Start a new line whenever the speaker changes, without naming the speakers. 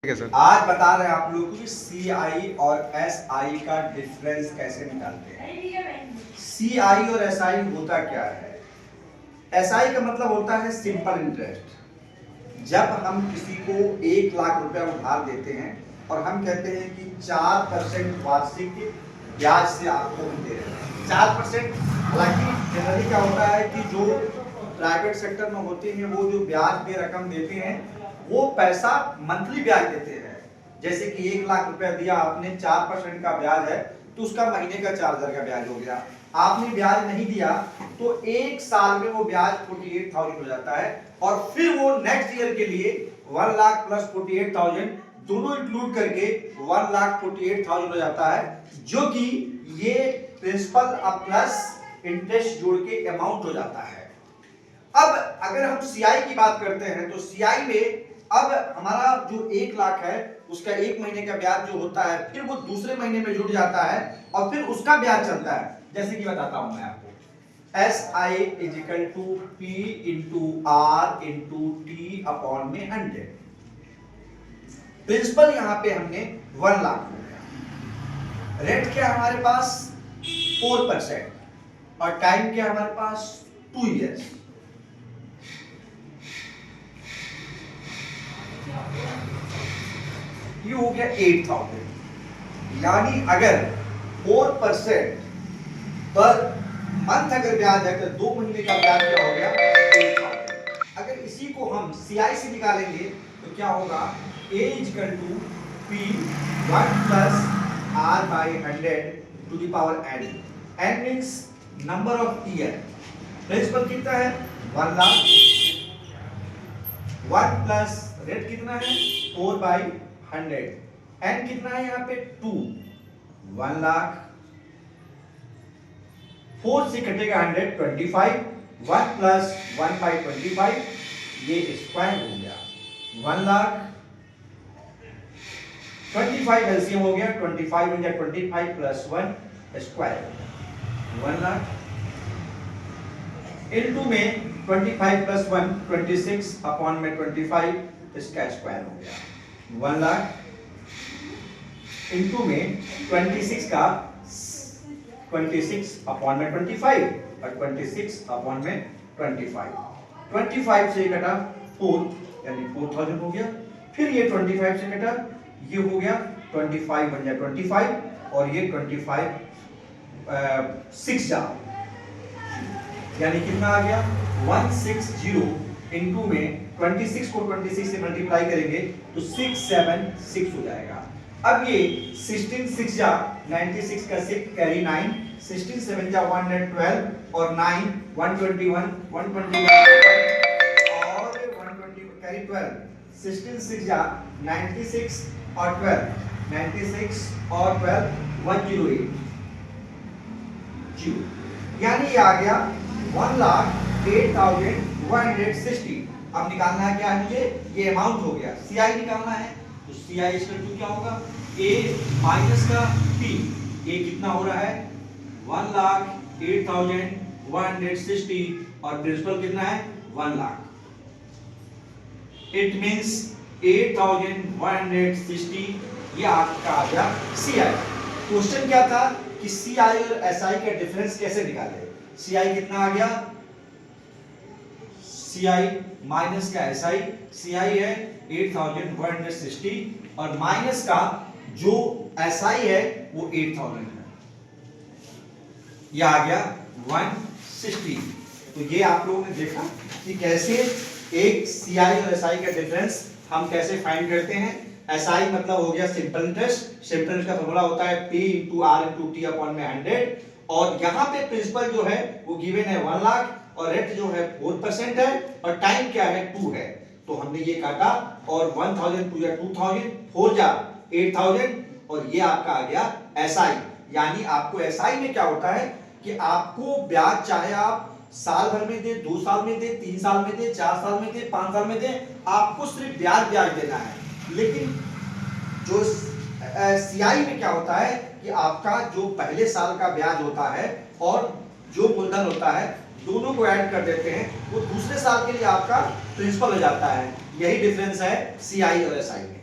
ठीक है सर।
आज बता रहे हैं आप लोग को CI और SI का डिफरेंस कैसे निकालते हैं। CI और SI होता क्या है? SI का मतलब होता है सिंपल इंटरेस्ट। जब हम किसी को 1,00,000 रुपया उधार देते हैं और हम कहते हैं कि 4% वार्षिक ब्याज से आपको हम दे रहे हैं 4%। हालांकि जनरली क्या होता है कि जो प्राइवेट सेक्टर में होते हैं वो जो ब्याज पे रकम देते हैं वो पैसा मंथली ब्याज देते हैं। जैसे कि 1,00,000 रुपया दिया आपने, 4% का ब्याज है तो उसका महीने का 4,000 का ब्याज हो गया। आपने ब्याज नहीं दिया तो एक साल में वो ब्याज 48,000 हो जाता है और फिर वो नेक्स्ट ईयर के लिए 1,00,000 प्लस 48,000 दोनों इंक्लूड करके 1,48,000 हो जाता है, जो कि ये प्रिंसिपल अब प्लस इंटरेस्ट जोड़ के अमाउंट हो जाता है। अब अगर हम सीआई की बात करते हैं तो सीआई में अब हमारा जो 1,00,000 है उसका एक महीने का ब्याज जो होता है फिर वो दूसरे महीने में जुड़ जाता है और फिर उसका ब्याज चलता है। जैसे कि बताता हूं मैं आपको, SI is equal to P into R into T upon में 100। प्रिंसिपल यहां पे हमने 1,00,000 हो गया। रेट क्या हमारे पास 4% और टाइम क्या हमारे पास 2 इयर्स। ये हो गया 8,000। यानी अगर 4% पर मंथ अगर ब्याज है तो 2 महीने का ब्याज क्या हो गया 8,000। अगर इसी को हम सीआई से निकालेंगे तो क्या होगा A equal to P 1 plus R by 100 to the power n। n means number of year. Principal कितना है 1,00,000। 1 प्लस रेट कितना है 4 बाई 100। n कितना है यहाँ पे 2। 1,00,000 4 से कटेगा 100 25। 1 प्लस 1 बाई 25 ये स्क्वायर हो गया 1,00,000। 25 एलसीएम हो गया 25 इंटू 25 प्लस 1 स्क्वायर 1,00,000 इनटू में 25 प्लस 1 26 अपॉन में 25 इसका स्क्वायर हो गया 1,00,000 इनटू में 26 का 26 अपॉन में 25 और 26 अपॉन में 25 से कटा 4 यानी 4,000 हो गया। फिर ये 25 से कटा ये हो गया 25 बन गया 25 और ये 25 6 जा यानी कितना आ गया 160 इनटू में 26 को 26 से मल्टीप्लाई करेंगे तो 676 हो जाएगा। अब ये 16 6 जा 96 का 6 कैरी 9 16 7 जा 112 और 9 121 121 और 120 कैरी 12 16 6 जा 96 और 12 96 और 12 108 0 यानी ये आ गया 1,08,160। अब निकालना है क्या है मुझे ये अमाउंट हो गया सीआई निकालना है तो सीआई इक्वल टू क्या होगा A माइनस का P। A कितना हो रहा है 1,08,160 और प्रिंसिपल कितना है 1,00,000। इट मींस 8,160 ये आपका आ गया सीआई। क्वेश्चन क्या था कि सीआई और एसआई का डिफरेंस कैसे निकाले। सीआई कितना आ गया सीआई माइनस का एसआई। सीआई है 8,160 और माइनस का जो एसआई है वो 8,000 है। ये आ गया 160। तो ये आप लोगों ने देखा कि कैसे एक सीआई और एसआई का डिफरेंस हम कैसे फाइंड करते हैं। एसआई मतलब हो गया सिंपल इंटरेस्ट। सिंपल इंटरेस्ट का फॉर्मूला होता है P into R into T upon में 100 और यहाँ पे प्रिंसिपल जो है वो गिवन है 1,00,000 और रेट जो है 4% है और टाइम क्या है 2 है। तो हमने ये काटा और 1,000 2 या 2,000 4 जा 8,000 और ये आपका आ गया एसआई। यानी आपको एसआई में क्या होता है कि आपको ब्याज चाहे आप साल भर में दे 2 साल में दे 3 साल में दे 4 साल में दे 5 साल में दे आपको सिर्फ ब्याज देना है। लेकिन जो सीआई में क्या होता है कि आपका जो पहले साल का ब्याज होता है और जो मूलधन होता है दोनों को ऐड कर देते हैं वो दूसरे साल के लिए आपका प्रिंसिपल हो जाता है। यही डिफरेंस है सीआई और एसआई में।